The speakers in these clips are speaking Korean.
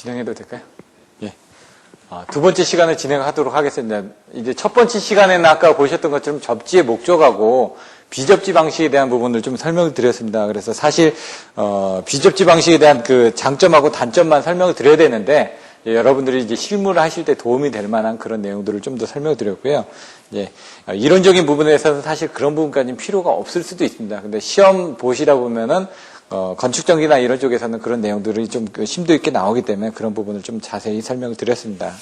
진행해도 될까요? 예. 두 번째 시간을 진행하도록 하겠습니다. 이제 첫 번째 시간에는 아까 보셨던 것처럼 접지의 목적하고 비접지 방식에 대한 부분을 좀 설명을 드렸습니다. 그래서 사실 비접지 방식에 대한 그 장점하고 단점만 설명을 드려야 되는데 여러분들이 이제 실무를 하실 때 도움이 될 만한 그런 내용들을 좀 더 설명을 드렸고요. 예, 이론적인 부분에서는 사실 그런 부분까지는 필요가 없을 수도 있습니다. 근데 시험 보시다 보면은 건축 전기나 이런 쪽에서는 그런 내용들이 좀 심도 있게 나오기 때문에 그런 부분을 좀 자세히 설명을 드렸습니다.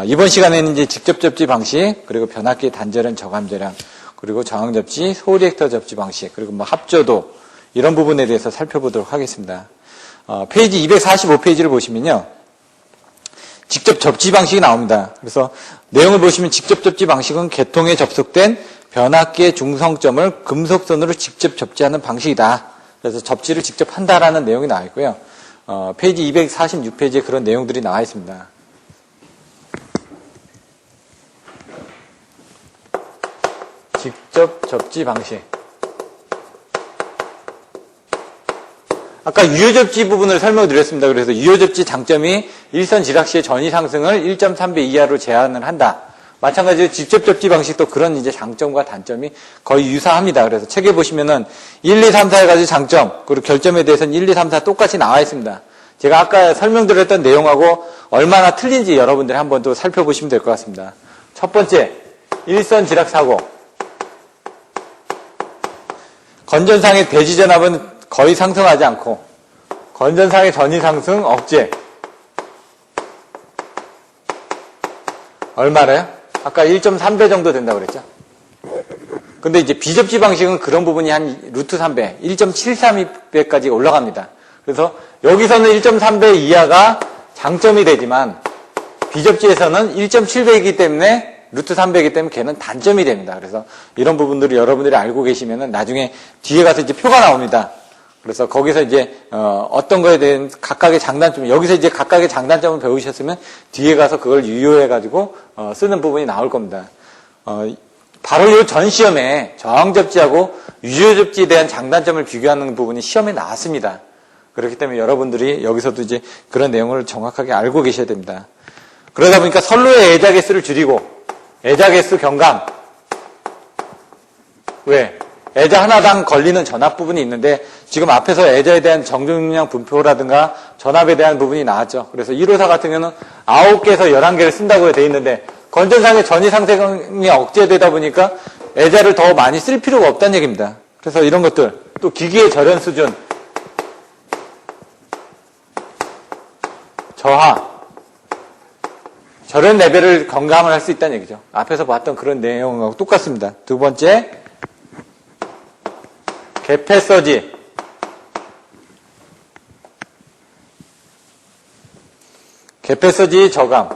이번 시간에는 이제 직접 접지 방식, 그리고 변압기 단절연 저감절연, 그리고 저항 접지, 소리액터 접지 방식, 그리고 뭐 합조도 이런 부분에 대해서 살펴보도록 하겠습니다. 페이지 245페이지를 보시면요. 직접 접지 방식이 나옵니다. 그래서 내용을 보시면 직접 접지 방식은 개통에 접속된 변압기의 중성점을 금속선으로 직접 접지하는 방식이다. 그래서 접지를 직접 한다라는 내용이 나와 있고요. 페이지 246페이지에 그런 내용들이 나와 있습니다. 직접 접지 방식. 아까 유효접지 부분을 설명드렸습니다. 그래서 유효접지 장점이 일선 지락 시의 전위 상승을 1.3배 이하로 제한을 한다. 마찬가지로 직접 접지 방식도 그런 이제 장점과 단점이 거의 유사합니다. 그래서 책에 보시면은 1, 2, 3, 4에 가지 장점, 그리고 결점에 대해서는 1, 2, 3, 4 똑같이 나와 있습니다. 제가 아까 설명드렸던 내용하고 얼마나 틀린지 여러분들이 한번 또 살펴보시면 될 것 같습니다. 첫 번째, 일선 지락 사고. 건전상의 대지 전압은 거의 상승하지 않고, 건전상의 전위 상승 억제. 얼마래요? 아까 1.3배 정도 된다고 그랬죠? 근데 이제 비접지 방식은 그런 부분이 한 루트 3배, 1.732배까지 올라갑니다. 그래서 여기서는 1.3배 이하가 장점이 되지만 비접지에서는 1.7배이기 때문에 루트 3배이기 때문에 걔는 단점이 됩니다. 그래서 이런 부분들을 여러분들이 알고 계시면은 나중에 뒤에 가서 이제 표가 나옵니다. 그래서 거기서 이제 어떤 거에 대한 각각의 장단점, 여기서 이제 각각의 장단점을 배우셨으면 뒤에 가서 그걸 유효해가지고 쓰는 부분이 나올 겁니다. 바로 이 전 시험에 저항접지하고 유효접지에 대한 장단점을 비교하는 부분이 시험에 나왔습니다. 그렇기 때문에 여러분들이 여기서도 이제 그런 내용을 정확하게 알고 계셔야 됩니다. 그러다 보니까 선로의 애자 개수를 줄이고 애자 개수 경감. 왜? 애자 하나당 걸리는 전압 부분이 있는데 지금 앞에서 애자에 대한 정중량 분표라든가 전압에 대한 부분이 나왔죠. 그래서 1호사 같은 경우는 9개에서 11개를 쓴다고 돼 있는데 건전상의 전위 상승이 억제되다 보니까 애자를 더 많이 쓸 필요가 없다는 얘기입니다. 그래서 이런 것들, 또 기기의 절연 수준, 저하, 절연 레벨을 경감을 할 수 있다는 얘기죠. 앞에서 봤던 그런 내용하고 똑같습니다. 두 번째, 개폐서지. 개폐서지 저감.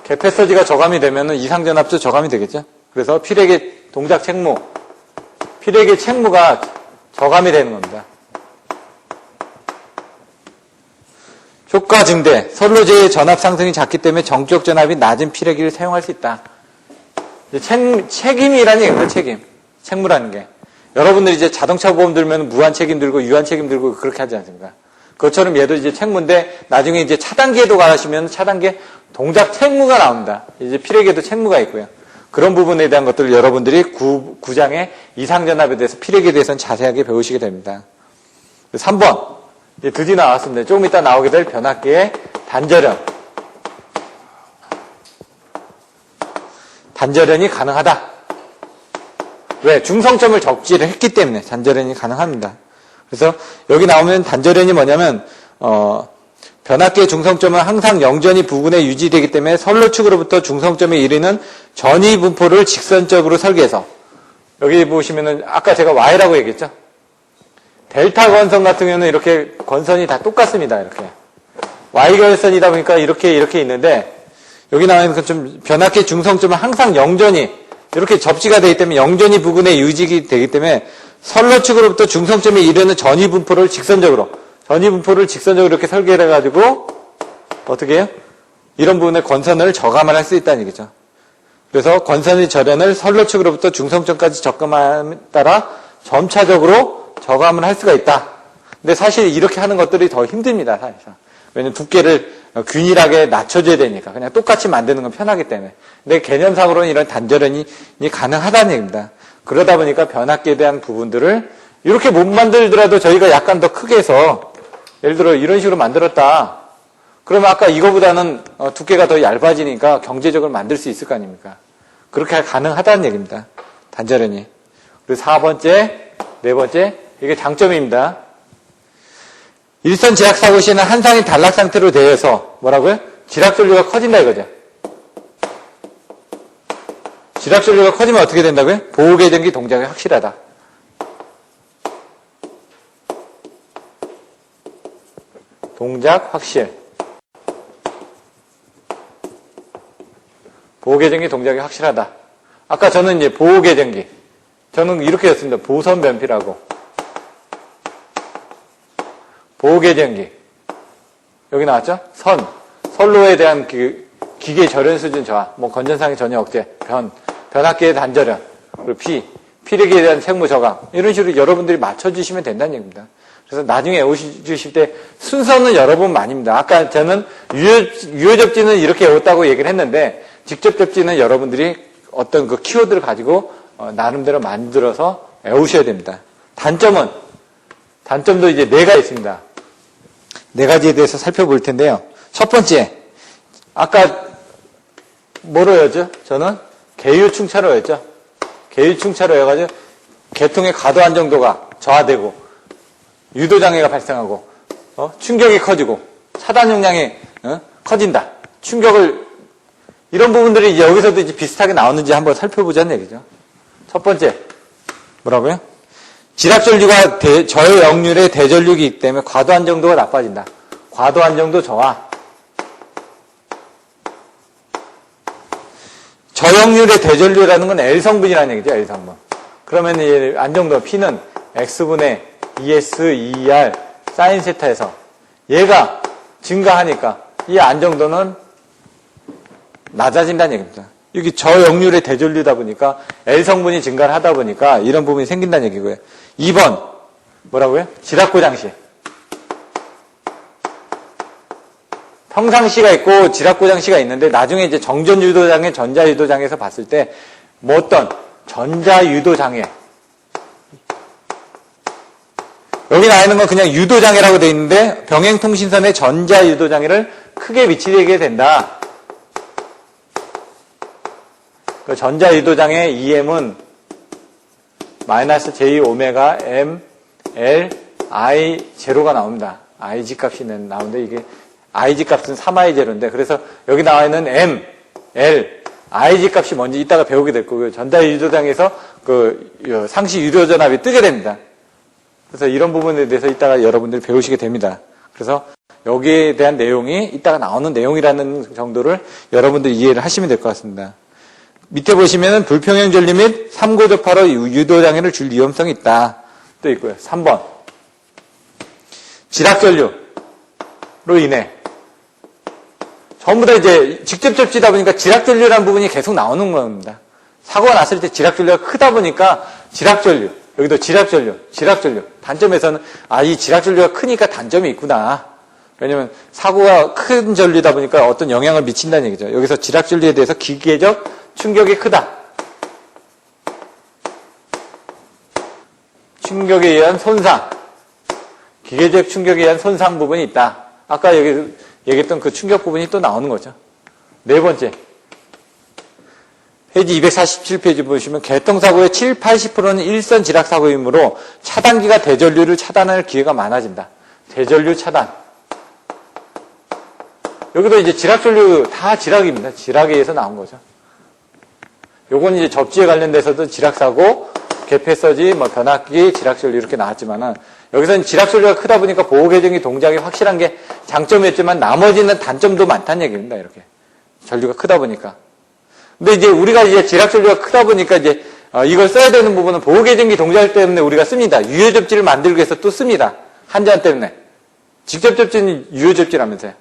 개폐서지가 저감이 되면은 이상전압도 저감이 되겠죠. 그래서 필액의 동작 책무, 필액의 책무가 저감이 되는 겁니다. 효과 증대. 선로제의 전압 상승이 작기 때문에 정적 전압이 낮은 필액을 사용할 수 있다. 책임이라는 얘기입니다. 책임. 책무라는 게. 여러분들이 이제 자동차 보험 들면 무한 책임 들고 유한 책임 들고 그렇게 하지 않습니까? 그것처럼 얘도 이제 책무인데 나중에 이제 차단기에도 가시면 차단기에 동작 책무가 나옵니다. 이제 필액에도 책무가 있고요. 그런 부분에 대한 것들을 여러분들이 9장의 이상전압에 대해서 필액에 대해서는 자세하게 배우시게 됩니다. 3번. 이제 드디어 나왔습니다. 조금 이따 나오게 될 변압기의 단절연. 단절연이 가능하다. 왜? 중성점을 접지를 했기 때문에 단절연이 가능합니다. 그래서 여기 나오면 단절연이 뭐냐면 변압기의 중성점은 항상 영전이 부근에 유지되기 때문에 선로축으로부터 중성점에 이르는 전위 분포를 직선적으로 설계해서 여기 보시면은 아까 제가 Y라고 얘기했죠. 델타 건선 같은 경우는 이렇게 건선이 다 똑같습니다. 이렇게 Y결선이다 보니까 이렇게 있는데 여기 나와 있는 좀 변압기 중성점은 항상 영전이 이렇게 접지가 되기 때문에 영전이 부근에 유지가 되기 때문에 선로축으로부터 중성점에 이르는 전위 분포를 직선적으로 이렇게 설계를 해가지고 어떻게 해요? 이런 부분에 건선을 저감을 할 수 있다는 얘기죠. 그래서 건선의 절연을 선로축으로부터 중성점까지 접근함에 따라 점차적으로 저감을 할 수가 있다. 근데 사실 이렇게 하는 것들이 더 힘듭니다, 사실상. 왜냐면 두께를 균일하게 낮춰줘야 되니까. 그냥 똑같이 만드는 건 편하기 때문에. 근데 개념상으로는 이런 단절연이 가능하다는 얘기입니다. 그러다 보니까 변압기에 대한 부분들을 이렇게 못 만들더라도 저희가 약간 더 크게 해서 예를 들어 이런 식으로 만들었다. 그러면 아까 이거보다는 두께가 더 얇아지니까 경제적으로 만들 수 있을 거 아닙니까? 그렇게 가능하다는 얘기입니다. 단절연이. 그리고 4번째, 4번째, 이게 장점입니다. 일선 지락 사고 시에는 한 상이 단락 상태로 되어서 뭐라고요? 지락 전류가 커진다 이거죠. 지락 전류가 커지면 어떻게 된다고요? 보호 계전기 동작이 확실하다. 동작 확실. 보호 계전기 동작이 확실하다. 아까 저는 이제 보호 계전기. 저는 이렇게 했습니다. 보선 변피라고. 보호 계전기. 여기 나왔죠? 선로에 대한 기계 절연 수준 저하, 뭐 건전상의 전혀 억제, 변압기의 단절연, 그리고 피력에 대한 생무 저감, 이런 식으로 여러분들이 맞춰주시면 된다는 얘기입니다. 그래서 나중에 외우실 때 순서는 여러분 아닙니다. 아까 저는 유효 접지는 이렇게 외웠다고 얘기를 했는데 직접 접지는 여러분들이 어떤 그 키워드를 가지고 나름대로 만들어서 외우셔야 됩니다. 단점도 이제 4가지 있습니다. 4가지에 대해서 살펴볼 텐데요. 첫 번째, 아까 뭐로 외웠죠? 저는 계유충차로 외웠죠. 계유충차로 외워가지고 계통의 과도 안정도가 저하되고 유도장애가 발생하고 충격이 커지고 차단 용량이 커진다. 충격을 이런 부분들이 이제 여기서도 이제 비슷하게 나오는지 한번 살펴보자는 얘기죠. 첫 번째 뭐라고요? 지락전류가 저역률의 대전류이기 때문에 과도 안정도가 나빠진다. 과도 안정도 저하. 저역률의 대전류라는 건 L성분이라는 얘기죠. L성분. 그러면 이 안정도 P는 X분의 ES, ER, 사인 세타에서 얘가 증가하니까 이 안정도는 낮아진다는 얘기입니다. 여기 저역률의 대전류다 보니까 L성분이 증가를 하다 보니까 이런 부분이 생긴다는 얘기고요. 2번 뭐라고요? 지락고장시. 평상시가 있고 지락고장시가 있는데 나중에 이제 정전유도장애, 전자유도장애에서 봤을 때 뭐 어떤 전자유도장애 여기 나와 있는 건 그냥 유도장애라고 되어 있는데 병행통신선의 전자유도장애를 크게 미치게 된다. 그 전자유도장애 EM은 마이너스 J 오메가 M L I 제로가 나옵니다. IG 값이 나오는데 이게 IG 값은 3I 제로인데 그래서 여기 나와 있는 M, L, IG 값이 뭔지 이따가 배우게 될 거고요. 전자유도장에서 그 상시 유도전압이 뜨게 됩니다. 그래서 이런 부분에 대해서 이따가 여러분들이 배우시게 됩니다. 그래서 여기에 대한 내용이 이따가 나오는 내용이라는 정도를 여러분들이 이해를 하시면 될 것 같습니다. 밑에 보시면은 불평형 전류 및 3고접하로 유도장애를 줄 위험성이 있다. 또 있고요. 3번. 지락전류로 인해 전부 다 이제 직접 접지다 보니까 지락전류라는 부분이 계속 나오는 겁니다. 사고가 났을 때 지락전류가 크다 보니까 지락전류, 여기도 지락전류. 단점에서는 이 지락전류가 크니까 단점이 있구나. 왜냐면 사고가 큰 전류다 보니까 어떤 영향을 미친다는 얘기죠. 여기서 지락전류에 대해서 기계적 충격이 크다. 충격에 의한 손상. 기계적 충격에 의한 손상 부분이 있다. 아까 여기 얘기했던 그 충격 부분이 또 나오는 거죠. 4번째. 페이지 247페이지 보시면 개통사고의 7, 80%는 일선 지락사고이므로 차단기가 대전류를 차단할 기회가 많아진다. 대전류 차단. 여기도 이제 지락전류 다 지락입니다. 지락에 의해서 나온 거죠. 요건 이제 접지에 관련돼서도 지락사고, 개폐서지, 변압기, 지락전류 이렇게 나왔지만은 여기서는 지락전류가 크다 보니까 보호계정기 동작이 확실한 게 장점이었지만 나머지는 단점도 많다는 얘기입니다. 이렇게 전류가 크다 보니까. 근데 이제 우리가 이제 지락전류가 크다 보니까 이제 이걸 써야 되는 부분은 보호계정기 동작 때문에 우리가 씁니다. 유효 접지를 만들기 위해서 또 씁니다. 한전 때문에. 직접 접지는 유효 접지라면서요.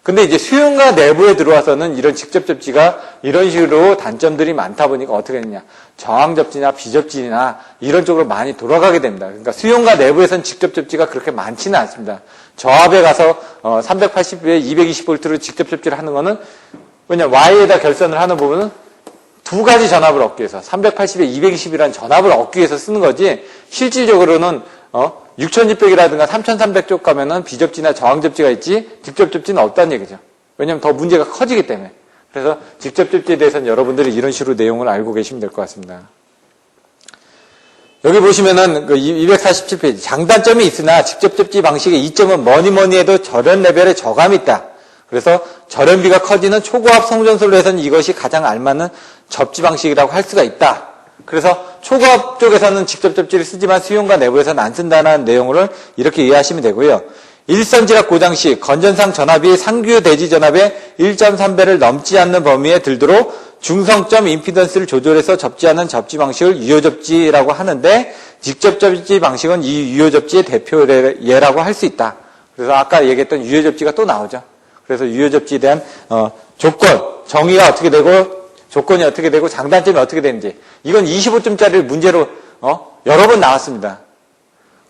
근데 이제 수용가 내부에 들어와서는 이런 직접 접지가 이런 식으로 단점들이 많다 보니까 어떻게 되느냐. 저항 접지나 비접지나 이런 쪽으로 많이 돌아가게 됩니다. 그러니까 수용가 내부에서는 직접 접지가 그렇게 많지는 않습니다. 저압에 가서 380에 220V로 직접 접지를 하는 거는 왜냐면 Y에다 결선을 하는 부분은 두 가지 전압을 얻기 위해서 380에 220이라는 전압을 얻기 위해서 쓰는 거지 실질적으로는 6600이라든가 3300쪽 가면은 비접지나 저항 접지가 있지 직접 접지는 없다는 얘기죠. 왜냐하면 더 문제가 커지기 때문에. 그래서 직접 접지에 대해서는 여러분들이 이런 식으로 내용을 알고 계시면 될 것 같습니다. 여기 보시면은 그 247페이지 장단점이 있으나 직접 접지 방식의 이점은 뭐니 해도 절연 레벨의 저감이 있다. 그래서 절연비가 커지는 초고압 송전솔로 해서는 이것이 가장 알맞는 접지 방식이라고 할 수가 있다. 그래서 초고압 쪽에서는 직접 접지를 쓰지만 수용가 내부에서는 안 쓴다는 내용을 이렇게 이해하시면 되고요. 일선지락 고장 시 건전상 전압이 상규 대지 전압의 1.3배를 넘지 않는 범위에 들도록 중성점 임피던스를 조절해서 접지하는 접지 방식을 유효접지라고 하는데 직접 접지 방식은 이 유효접지의 대표 예라고 할 수 있다. 그래서 아까 얘기했던 유효접지가 또 나오죠. 그래서 유효접지에 대한 조건, 정의가 어떻게 되고 조건이 어떻게 되고 장단점이 어떻게 되는지 이건 25점짜리 문제로 여러 번 나왔습니다.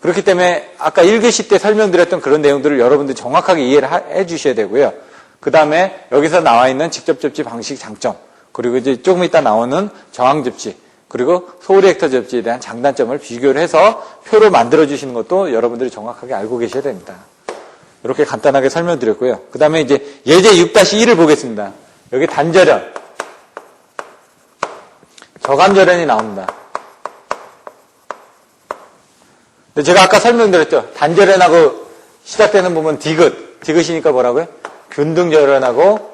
그렇기 때문에 아까 1교시 때 설명드렸던 그런 내용들을 여러분들이 정확하게 이해를 해 주셔야 되고요. 그 다음에 여기서 나와 있는 직접 접지 방식 장점 그리고 이제 조금 이따 나오는 저항 접지 그리고 소리액터 접지에 대한 장단점을 비교를 해서 표로 만들어 주시는 것도 여러분들이 정확하게 알고 계셔야 됩니다. 이렇게 간단하게 설명드렸고요. 그 다음에 이제 예제 6-1을 보겠습니다. 여기 단절연 저감절연이 나옵니다. 근데 제가 아까 설명드렸죠. 단절연하고 시작되는 부분 디귿이니까 뭐라고요? 균등절연하고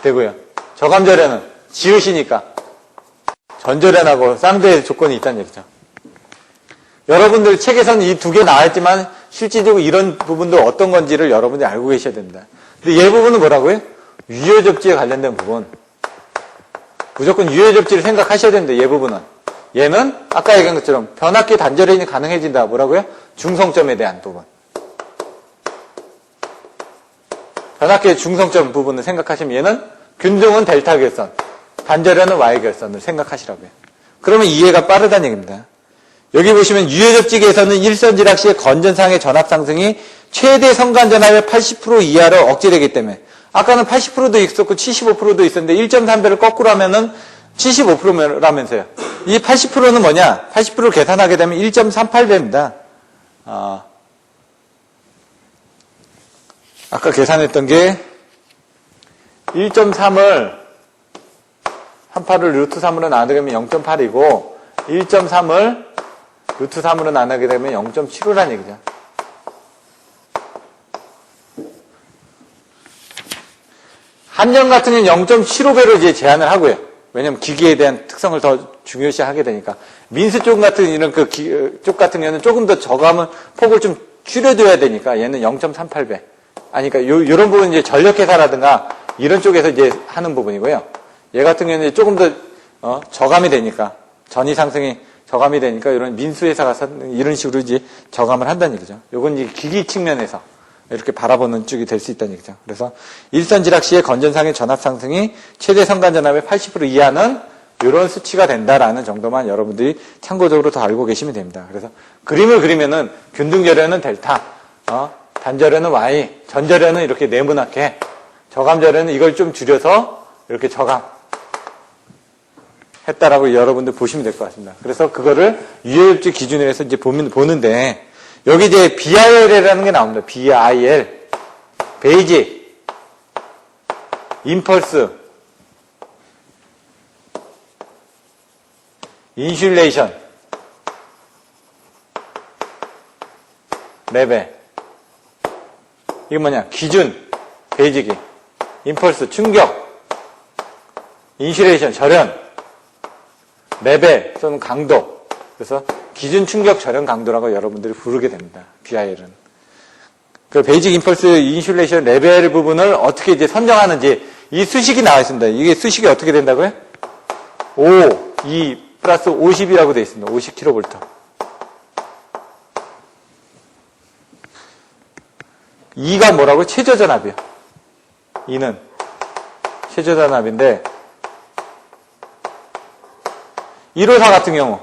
되고요. 저감절연은 지읒이니까 전절연하고 쌍대 조건이 있다는 얘기죠. 여러분들 책에서는 이 두 개 나와있지만 실질적으로 이런 부분도 어떤 건지를 여러분들이 알고 계셔야 됩니다. 근데 얘 부분은 뭐라고요? 유효접지에 관련된 부분. 무조건 유효접지를 생각하셔야 됩니다. 얘 부분은. 얘는 아까 얘기한 것처럼 변압기 단절연이 가능해진다. 뭐라고요? 중성점에 대한 부분. 변압기의 중성점 부분을 생각하시면 얘는 균등은 델타 결선, 단절연은 Y 결선을 생각하시라고요. 그러면 이해가 빠르다는 얘기입니다. 여기 보시면 유효접지기에서는 일선지락 시의 건전상의 전압 상승이 최대 성간 전압의 80% 이하로 억제되기 때문에 아까는 80%도 있었고 75%도 있었는데 1.3배를 거꾸로 하면은 75%라면서요. 이 80%는 뭐냐? 80%를 계산하게 되면 1.38배입니다. 아까 계산했던 게 1.3을 38을 루트 3으로 나누게 되면 0.8이고 1.3을 루트 3으로 나누게 되면 0.75라는 얘기죠. 한전 같은 경우는 0.75배로 이제 제한을 하고요. 왜냐면 기기에 대한 특성을 더 중요시하게 되니까. 민스 쪽 같은 이런 쪽 같은 경우는 조금 더 저감은 폭을 좀 줄여줘야 되니까 얘는 0.38배. 그러니까 요런 부분은 이제 전력회사라든가 이런 쪽에서 이제 하는 부분이고요. 얘 같은 경우는 조금 더 저감이 되니까 전위 상승이 저감이 되니까 이런 민수회사 가서 이런 식으로 이제 저감을 한다는 얘기죠. 요건 이제 기기 측면에서 이렇게 바라보는 쪽이 될 수 있다는 얘기죠. 그래서 일선지락 시의 건전상의 전압 상승이 최대 성간 전압의 80% 이하는 이런 수치가 된다라는 정도만 여러분들이 참고적으로 더 알고 계시면 됩니다. 그래서 그림을 그리면은 균등절연은 델타, 단절연은 Y, 전절연은 이렇게 네모나게, 저감절연은 이걸 좀 줄여서 이렇게 저감 했다라고 여러분들 보시면 될 것 같습니다. 그래서 그거를 유효접지 기준으로 해서 이제 보는데 여기 이제 BIL이라는 게 나옵니다. BIL, 베이직, 임펄스, 인슐레이션, 레벨. 이게 뭐냐? 기준, 베이직이, 임펄스, 충격, 인슐레이션, 절연, 레벨 또는 강도. 그래서 기준 충격 절연 강도라고 여러분들이 부르게 됩니다. BIL은. 그 베이직 임펄스 인슐레이션 레벨 부분을 어떻게 이제 선정하는지 이 수식이 나와 있습니다. 이게 수식이 어떻게 된다고요? 5, 2 플러스 50이라고 되어 있습니다. 50kV. 이가 뭐라고요? 최저 전압이요. 2는 최저단압인데 154 같은 경우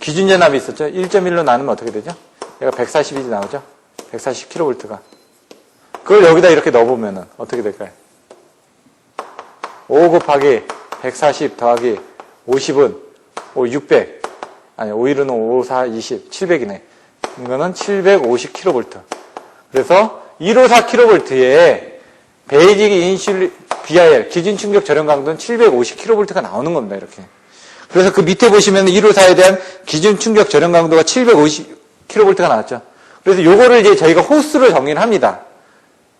기준전압이 있었죠. 1.1로 나누면 어떻게 되죠? 얘가 140이 나오죠. 140kV가. 그걸 여기다 이렇게 넣어보면 어떻게 될까요? 5 곱하기 140 더하기 50은 600. 아니 5일은 5, 4, 20, 700이네. 이거는 750kV. 그래서 154kV에 베이직 인슐린 BIR 기준 충격 절연 강도는 750kV가 나오는 겁니다. 이렇게. 그래서 그 밑에 보시면 154에 대한 기준 충격 절연 강도가 750kV가 나왔죠. 그래서 요거를 이제 저희가 호스로 정의를 합니다.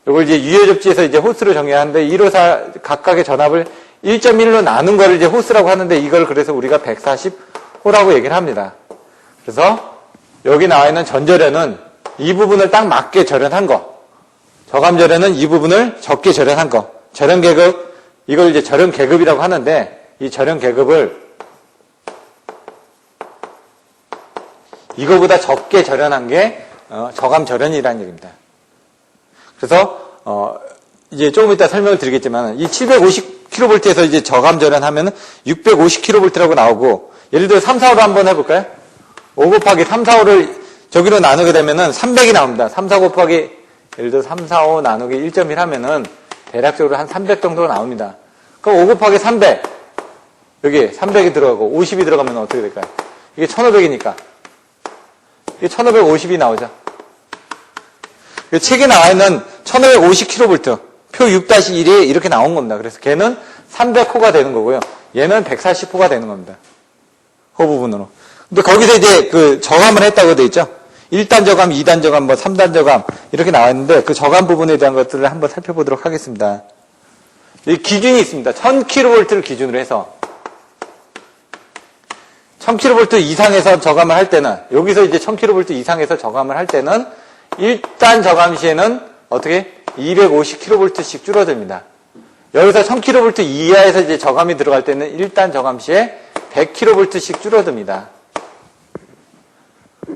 요걸 이제 유효접지에서 이제 호스로 정의하는데 154 각각의 전압을 1.1로 나눈 거를 이제 호스라고 하는데 이걸 그래서 우리가 140호라고 얘기를 합니다. 그래서 여기 나와 있는 전절연은 이 부분을 딱 맞게 절연한 거. 저감절연은 이 부분을 적게 절연한 거. 절연계급, 이걸 이제 절연계급이라고 하는데 이 절연계급을 이거보다 적게 절연한 게 저감절연이라는 얘기입니다. 그래서 이제 조금 이따 설명을 드리겠지만 이 750kV에서 이제 저감절연하면 650kV라고 나오고 예를 들어 3, 4, 5로 한번 해볼까요? 5 곱하기 3, 4, 5를 저기로 나누게 되면은 300이 나옵니다. 3, 4 곱하기 예를 들어 3, 4, 5 나누기 1.1 하면은 대략적으로 한 300 정도가 나옵니다. 그럼 5 곱하기 300 여기 300이 들어가고 50이 들어가면 어떻게 될까요? 이게 1500이니까 이게 1550이 나오죠. 책에 나와 있는 1550kV 표 6-1에 이렇게 나온 겁니다. 그래서 걔는 300호가 되는 거고요. 얘는 140호가 되는 겁니다. 그 부분으로. 근데 거기서 이제 그 저감을 했다고 돼 있죠. 1단 저감, 2단 저감, 뭐 3단 저감 이렇게 나와 있는데 그 저감 부분에 대한 것들을 한번 살펴보도록 하겠습니다. 이 기준이 있습니다. 1000kV를 기준으로 해서 1000kV 이상에서 저감을 할 때는 여기서 이제 1000kV 이상에서 저감을 할 때는 1단 저감 시에는 어떻게 250kV씩 줄어듭니다. 여기서 1000kV 이하에서 이제 저감이 들어갈 때는 1단 저감 시에 100kV씩 줄어듭니다.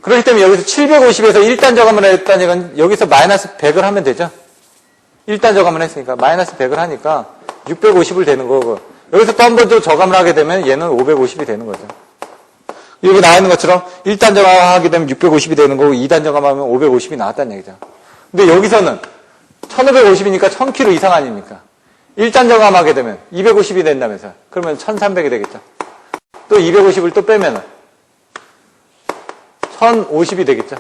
그렇기 때문에 여기서 750에서 1단 저감을 했다는 건 여기서 마이너스 100을 하면 되죠. 1단 저감을 했으니까 마이너스 100을 하니까 650을 되는 거고 여기서 또 한 번 더 저감을 하게 되면 얘는 550이 되는 거죠. 여기 나와 있는 것처럼 1단 저감하게 되면 650이 되는 거고 2단 저감하면 550이 나왔다는 얘기죠. 근데 여기서는 1550이니까 1000kg 이상 아닙니까? 1단 저감하게 되면 250이 된다면서요. 그러면 1300이 되겠죠. 또 250을 또 빼면 1050이 되겠죠.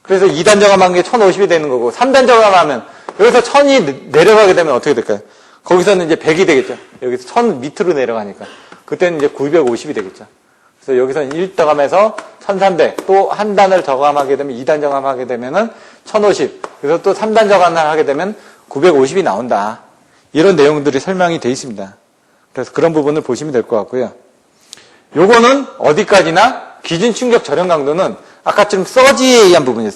그래서 2단 저감한 게 1050이 되는 거고 3단 저감하면 여기서 1000이 내려가게 되면 어떻게 될까요? 거기서는 이제 100이 되겠죠. 여기서 1000 밑으로 내려가니까 그때는 이제 950이 되겠죠. 그래서 여기서는 1저감에서 1300, 또 한 단을 저감하게 되면 2단 저감하게 되면은 1050, 그래서 또 3단 저감을 하게 되면 950이 나온다. 이런 내용들이 설명이 되어 있습니다. 그래서 그런 부분을 보시면 될 것 같고요. 요거는 어디까지나 기준 충격 절연 강도는 아까처럼 서지에 의한 부분이에요.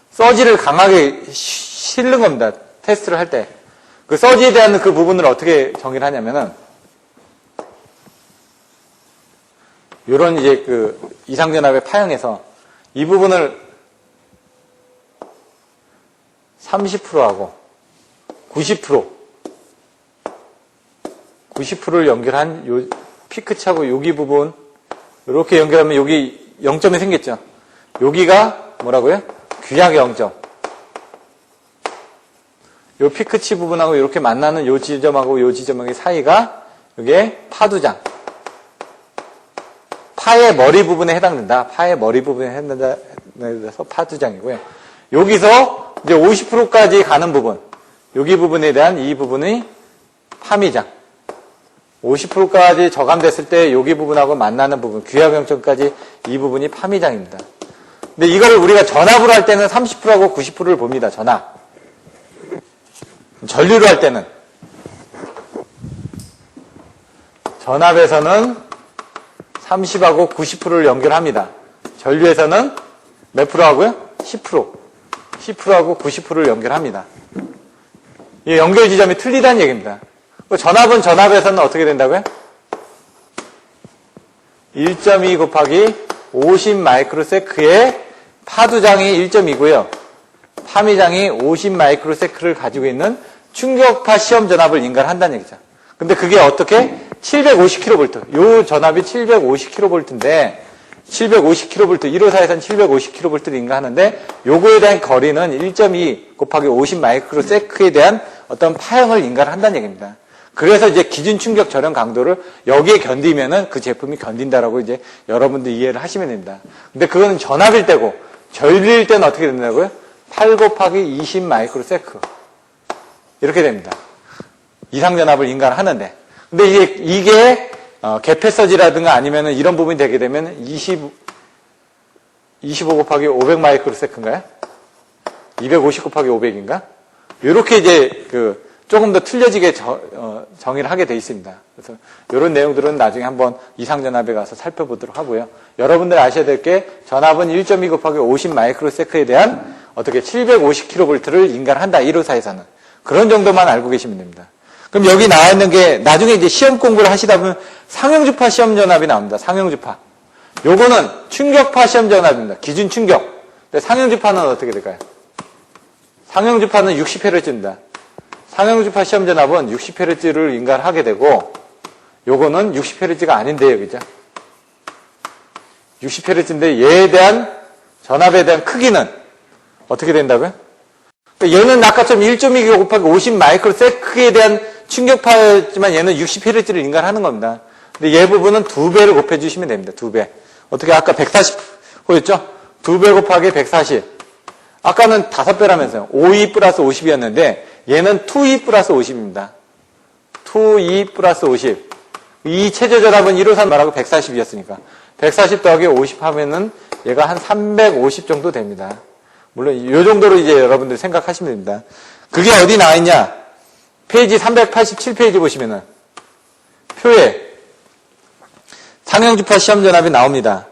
서지를 강하게 실는 겁니다. 테스트를 할 때. 그 서지에 대한 그 부분을 어떻게 정의를 하냐면은 요런 이제 그 이상전압의 파형에서 이 부분을 30%하고 90%를 연결한 요 피크치하고 여기 부분 이렇게 연결하면 여기 0점이 생겼죠. 여기가 뭐라고요? 귀약 0점. 요 피크치 부분하고 이렇게 만나는 요 지점하고 요 지점의 사이가 이게 파두장. 파의 머리 부분에 해당된다. 파의 머리 부분에 해당돼서 파두장이고요. 여기서 이제 50%까지 가는 부분, 여기 부분에 대한 이 부분이 파미장. 50%까지 저감됐을 때 여기 부분하고 만나는 부분, 귀하경점까지 이 부분이 파미장입니다. 근데 이거를 우리가 전압으로 할 때는 30%하고 90%를 봅니다. 전압. 전류로 할 때는 전압에서는 30하고 90%를 연결합니다. 전류에서는 몇 프로 하고요? 10%. 10%하고 90%를 연결합니다. 이 연결 지점이 틀리다는 얘기입니다. 전압은 전압에서는 어떻게 된다고요? 1.2 곱하기 50 마이크로세크의 파두장이 1.2고요. 3위장이 50 마이크로세크를 가지고 있는 충격파 시험 전압을 인가한다는 얘기죠. 근데 그게 어떻게? 750kV. 요 전압이 750kV인데, 750kV, 154에서는 750kV를 인가하는데, 요거에 대한 거리는 1.2 곱하기 50 마이크로세크에 대한 어떤 파형을 인가를 한다는 얘기입니다. 그래서 이제 기준 충격 절연 강도를 여기에 견디면은 그 제품이 견딘다라고 이제 여러분들 이해를 하시면 됩니다. 근데 그거는 전압일 때고, 절일 때는 어떻게 된다고요? 8 곱하기 20 마이크로세크. 이렇게 됩니다. 이상 전압을 인가를 하는데. 근데 이게 개폐서지라든가 아니면은 이런 부분이 되게 되면 25 곱하기 500 마이크로세크인가요? 250 곱하기 500인가? 이렇게 이제 조금 더 틀려지게 정의를 하게 돼 있습니다. 그래서 이런 내용들은 나중에 한번 이상 전압에 가서 살펴보도록 하고요. 여러분들 아셔야 될 게 전압은 1.2 곱하기 50 마이크로세크에 대한 어떻게 750kV를 인가한다. 154에서는. 그런 정도만 알고 계시면 됩니다. 그럼 여기 나와 있는 게 나중에 이제 시험 공부를 하시다 보면 상형주파 시험 전압이 나옵니다. 상형주파. 요거는 충격파 시험 전압입니다. 기준 충격. 근데 상형주파는 어떻게 될까요? 상형주파는 60Hz입니다. 상형주파 시험 전압은 60Hz를 인가를 하게 되고 요거는 60Hz가 아닌데요. 그죠? 60Hz인데 얘에 대한 전압에 대한 크기는 어떻게 된다고요? 얘는 아까처럼 1.2 곱하기 50 마이크로세크에 대한 충격파였지만 얘는 60Hz를 인가하는 겁니다. 근데 얘 부분은 2배를 곱해주시면 됩니다. 2배. 어떻게 아까 140호였죠? 2배 곱하기 140. 아까는 5배라면서요. 5E 플러스 50이었는데 얘는 2E 플러스 50입니다. 2E 플러스 50. 이 최저 전압은 153 말하고 140이었으니까 140 더하기 50 하면은 얘가 한 350 정도 됩니다. 물론 이 정도로 이제 여러분들 생각하시면 됩니다. 그게 어디 나와 있냐? 페이지 387페이지 보시면은 표에 상형주파 시험 전압이 나옵니다.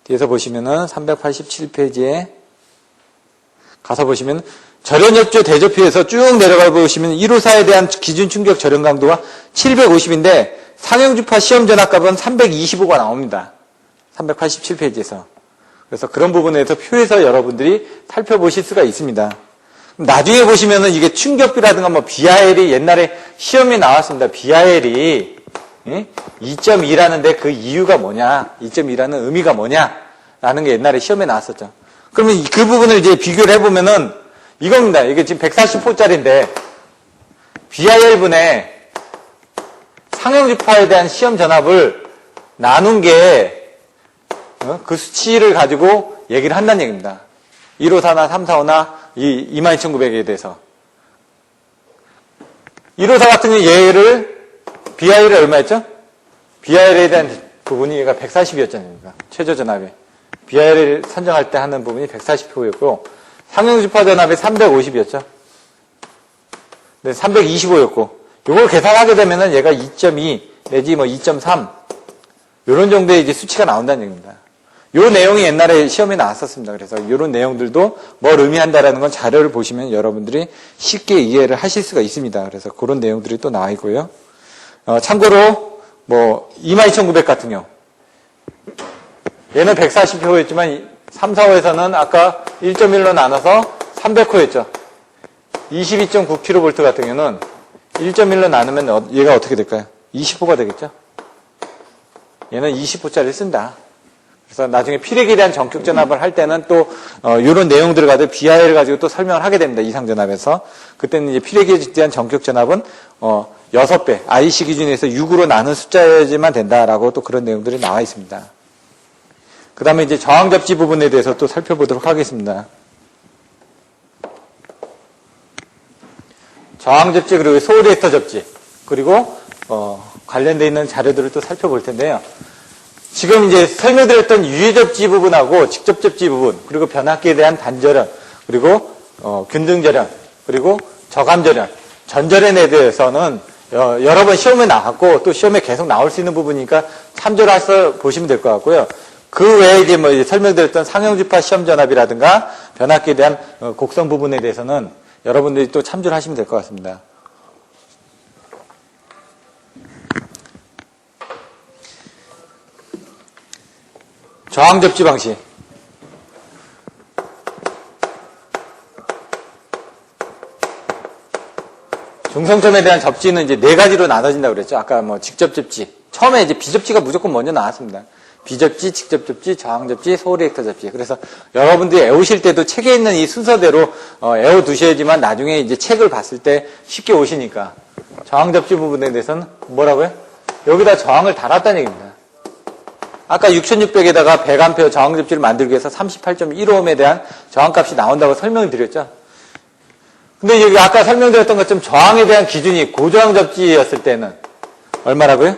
뒤에서 보시면은 387페이지에 가서 보시면 절연협조 대저피에서 쭉 내려가 보시면 154에 대한 기준 충격 절연 강도가 750인데 상형주파 시험 전압 값은 325가 나옵니다. 387페이지에서. 그래서 그런 부분에 대해서 표에서 여러분들이 살펴보실 수가 있습니다. 나중에 보시면은 이게 충격비라든가 뭐 BIL이 옛날에 시험에 나왔습니다. BIL이 2.2라는데 그 이유가 뭐냐, 2.2라는 의미가 뭐냐, 라는 게 옛날에 시험에 나왔었죠. 그러면 그 부분을 이제 비교를 해보면은 이겁니다. 이게 지금 140호짜리인데 BIL분의 상형주파에 대한 시험 전압을 나눈 게 그 수치를 가지고 얘기를 한다는 얘기입니다. 154나 345나 이 22900에 대해서. 154 같은 경우 얘를 BIL이 얼마였죠? BIL에 대한 부분이 얘가 140이었잖아요. 최저 전압이. BIL을 선정할 때 하는 부분이 140호였고 상형주파 전압이 350이었죠. 네, 325였고 이걸 계산하게 되면은 얘가 2.2 내지 뭐 2.3 이런 정도의 이제 수치가 나온다는 얘기입니다. 요 내용이 옛날에 시험에 나왔었습니다. 그래서 이런 내용들도 뭘 의미한다라는 건 자료를 보시면 여러분들이 쉽게 이해를 하실 수가 있습니다. 그래서 그런 내용들이 또 나와 있고요. 참고로 뭐 22,900 같은 경우 얘는 140호였지만 3, 4호에서는 아까 1.1로 나눠서 300호였죠. 22.9kV 같은 경우는 1.1로 나누면 얘가 어떻게 될까요? 20호가 되겠죠. 얘는 20호짜리를 쓴다. 그래서 나중에 피렉에 대한 전격 전압을 할 때는 또 이런 내용들을 가지고 BI를 가지고 또 설명을 하게 됩니다. 이상 전압에서. 그때는 이제 피렉에 대한 전격 전압은 6배, IC 기준에서 6으로 나눈 숫자여야지만 된다라고 또 그런 내용들이 나와 있습니다. 그 다음에 이제 저항 접지 부분에 대해서 또 살펴보도록 하겠습니다. 저항 접지 그리고 소레스터 접지 그리고 관련되어 있는 자료들을 또 살펴볼 텐데요. 지금 이제 설명드렸던 유해 접지 부분하고 직접 접지 부분 그리고 변압기에 대한 단절연 그리고 균등 절연 그리고 저감 절연 전절연에 대해서는 여러 번 시험에 나왔고 또 시험에 계속 나올 수 있는 부분이니까 참조를 해서 보시면 될 것 같고요. 그 외에 이제 뭐 설명드렸던 상형주파 시험 전압이라든가 변압기에 대한 곡선 부분에 대해서는 여러분들이 또 참조를 하시면 될 것 같습니다. 저항 접지 방식. 중성점에 대한 접지는 이제 네 가지로 나눠진다고 그랬죠. 아까 뭐 직접 접지. 처음에 이제 비접지가 무조건 먼저 나왔습니다. 비접지, 직접 접지, 저항 접지, 소리액터 접지. 그래서 여러분들이 외우실 때도 책에 있는 이 순서대로 외워 두셔야지만 나중에 이제 책을 봤을 때 쉽게 오시니까. 저항 접지 부분에 대해서는 뭐라고요? 여기다 저항을 달았다는 얘기입니다. 아까 6600에다가 100A 저항 접지를 만들기 위해서 38.15ohm에 대한 저항값이 나온다고 설명을 드렸죠. 근데 여기 아까 설명드렸던 것처럼 저항에 대한 기준이 고저항 접지였을 때는 얼마라고요?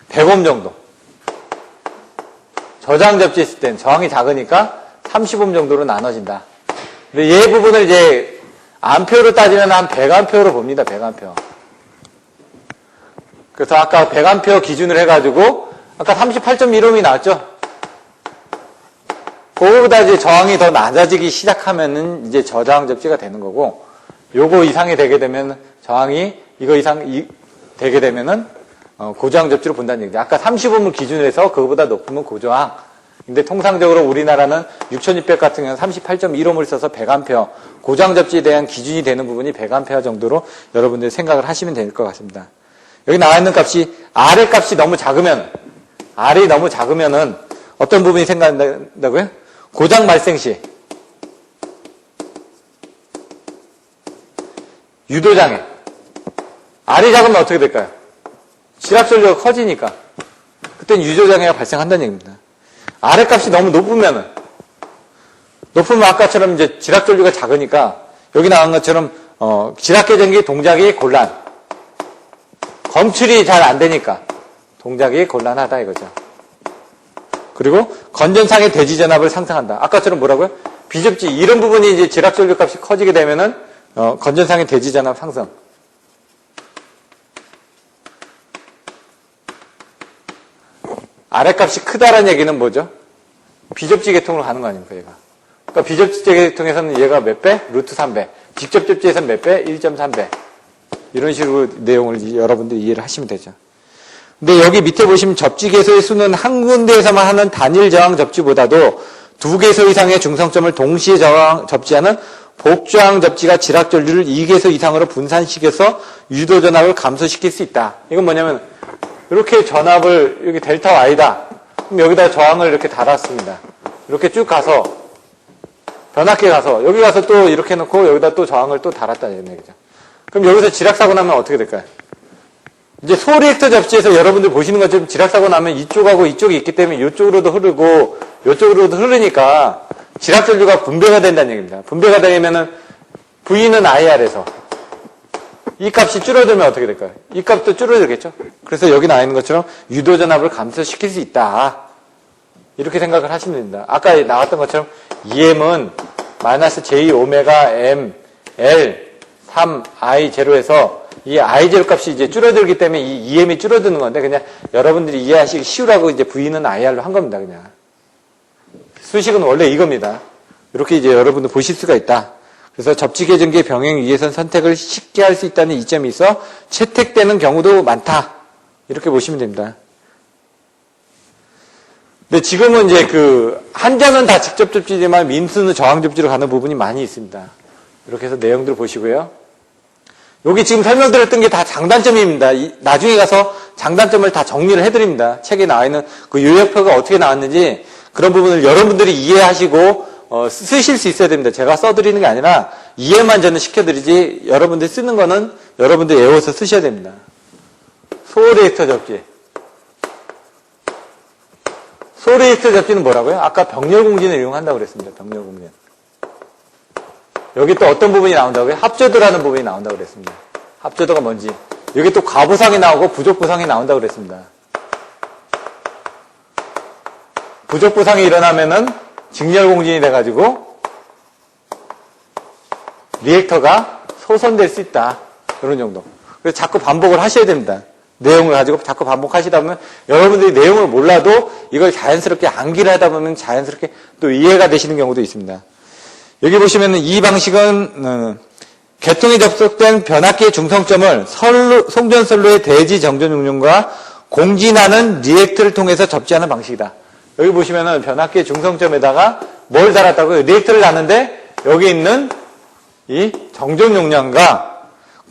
100ohm 정도. 저저항 접지했을 때는 저항이 작으니까 30ohm 정도로 나눠진다. 근데 이 부분을 이제 암페어로 따지면 한 100A로 봅니다. 100A. 그래서 아까 100A 기준을 해가지고 아까 38.15ohm이 나왔죠? 그거보다 이제 저항이 더 낮아지기 시작하면은 이제 저저항 접지가 되는 거고, 요거 이상이 되게 되면 저항이 이거 이상 되게 되면은 고저항 접지로 본다는 얘기죠. 아까 30ohm을 기준으로 해서 그거보다 높으면 고저항. 근데 통상적으로 우리나라는 6600 같은 경우는 38.15ohm을 써서 100A, 고저항 접지에 대한 기준이 되는 부분이 100A 정도로 여러분들 생각을 하시면 될 것 같습니다. 여기 나와 있는 값이 R의 값이 너무 작으면, R이 너무 작으면은 어떤 부분이 생각난다고요? 고장 발생 시 유도장애. R이 작으면 어떻게 될까요? 지락전류가 커지니까 그때는 유도장애가 발생한다는 얘기입니다. R의 값이 너무 높으면 아까처럼 이제 지락전류가 작으니까 여기 나온 것처럼 지락계전기 동작이 곤란, 검출이 잘 안 되니까 동작이 곤란하다 이거죠. 그리고 건전상의 대지전압을 상승한다. 아까처럼 뭐라고요? 비접지 이런 부분이 이제 지락전류 값이 커지게 되면은 건전상의 대지전압 상승. 아래값이 크다라는 얘기는 뭐죠? 비접지 계통으로 가는 거 아닙니까, 얘가? 그러니까 비접지 계통에서는 얘가 몇 배? 루트 3배. 직접 접지에서는 몇 배? 1.3배. 이런 식으로 내용을 여러분들이 이해를 하시면 되죠. 근데 여기 밑에 보시면 접지 개소의 수는 한 군데에서만 하는 단일 저항 접지보다도 두 개소 이상의 중성점을 동시에 접지하는 복저항 접지가 지락전류를 2개소 이상으로 분산시켜서 유도 전압을 감소시킬 수 있다. 이건 뭐냐면 이렇게 전압을 여기 델타 Y다. 그럼 여기다 저항을 이렇게 달았습니다. 이렇게 쭉 가서 변압기에 가서 여기 가서 또 이렇게 놓고 여기다 또 저항을 또 달았다는 얘기죠. 그럼 여기서 지락사고 나면 어떻게 될까요? 이제 소리액터 접지에서 여러분들 보시는 것처럼 지락사고 나면 이쪽하고 이쪽이 있기 때문에 이쪽으로도 흐르고 이쪽으로도 흐르니까 지락전류가 분배가 된다는 얘기입니다. 분배가 되면은 V는 IR에서 이 값이 줄어들면 어떻게 될까요? 이 값도 줄어들겠죠? 그래서 여기 나와 있는 것처럼 유도전압을 감소시킬 수 있다. 이렇게 생각을 하시면 됩니다. 아까 나왔던 것처럼 EM은 마이너스 J 오메가 M L 3 I 제로에서 이 I 제로 값이 이제 줄어들기 때문에 이 EM이 줄어드는 건데 그냥 여러분들이 이해하시기 쉬우라고 이제 V는 IR로 한 겁니다. 그냥. 수식은 원래 이겁니다. 이렇게 이제 여러분들 보실 수가 있다. 그래서 접지계전기의 병행 위에선 선택을 쉽게 할 수 있다는 이점이 있어 채택되는 경우도 많다. 이렇게 보시면 됩니다. 근데 지금은 이제 한전은 다 직접 접지지만 민수는 저항 접지로 가는 부분이 많이 있습니다. 이렇게 해서 내용들 보시고요. 여기 지금 설명드렸던 게 다 장단점입니다. 나중에 가서 장단점을 다 정리를 해드립니다. 책에 나와 있는 그 요약표가 어떻게 나왔는지 그런 부분을 여러분들이 이해하시고 쓰실 수 있어야 됩니다. 제가 써드리는 게 아니라 이해만 저는 시켜드리지 여러분들이 쓰는 거는 여러분들이 외워서 쓰셔야 됩니다. 소리액터 접지. 소리액터 접지는 뭐라고요? 아까 병렬공진을 이용한다고 그랬습니다. 병렬공진. 여기 또 어떤 부분이 나온다고요? 합조도라는 부분이 나온다고 그랬습니다. 합조도가 뭔지. 여기 또 과부상이 나오고 부족부상이 나온다고 그랬습니다. 부족부상이 일어나면은 직렬공진이 돼가지고 리액터가 소선될 수 있다. 그런 정도. 그래서 자꾸 반복을 하셔야 됩니다. 내용을 가지고 자꾸 반복하시다 보면 여러분들이 내용을 몰라도 이걸 자연스럽게 암기를 하다 보면 자연스럽게 또 이해가 되시는 경우도 있습니다. 여기 보시면 이 방식은 개통이 접속된 변압기의 중성점을 송전선로의 대지 정전 용량과 공진하는 리액터를 통해서 접지하는 방식이다. 여기 보시면은 변압기의 중성점에다가 뭘 달았다고요? 리액터를 놨는데 여기 있는 이 정전 용량과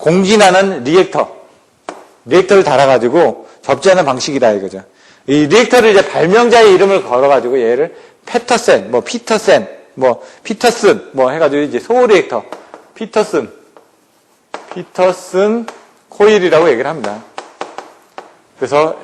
공진하는 리액터를 달아가지고 접지하는 방식이다 이거죠. 이 리액터를 이제 발명자의 이름을 걸어가지고 얘를 피터슨 해가지고 이제 소 리액터, 피터슨 코일이라고 얘기를 합니다. 그래서